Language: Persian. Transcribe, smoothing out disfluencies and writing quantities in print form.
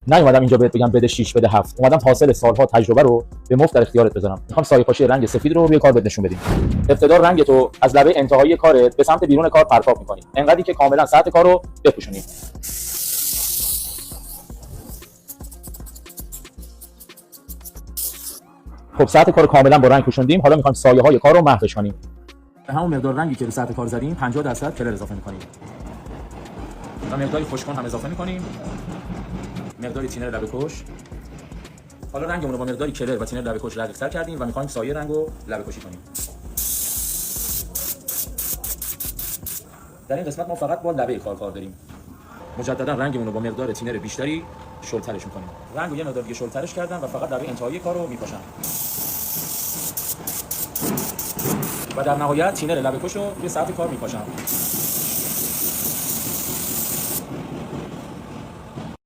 نیومدم اینجا بهت بگم بده 6 بده 7، اومدم حاصل سالها تجربه رو به مفت در اختیارت بذارم. میخوام سایه پاشی رنگ سفید رو روی کار بهت نشون بدیم. ابتدا رنگ تو از لبه انتهایی کارت به سمت بیرون کار پرتاب می‌کنی، انقدری که کاملا سطح کار رو بپوشونی. خب سطح کار رو کاملا با رنگ پوشوندیم، حالا می‌خوایم سایه‌های کار رو محوش کنیم. به همون مقدار رنگی که رو سطح کار زدیم 50% کلر اضافه می‌کنیم. و مقداری خوشکن هم اضافه می‌کنیم. مقداری تینر لبه کش. حالا رنگمون رو با مقداری کلر و تینر لبه کش رقیق‌تر کردیم و می‌خوایم سایه رنگو لبه کشی کنیم. در این قسمت ما فقط با لبه کار داریم. مجددا رنگمون رو با مقدار تینر بیشتری شلترش می‌کنیم. رنگ رو یه مقدار دیگه شلترش کردم و فقط لبه انتهایی کار رو می‌پاشم. و در نهایت تینر لبه کش رو روی سطح کار می‌پاشم.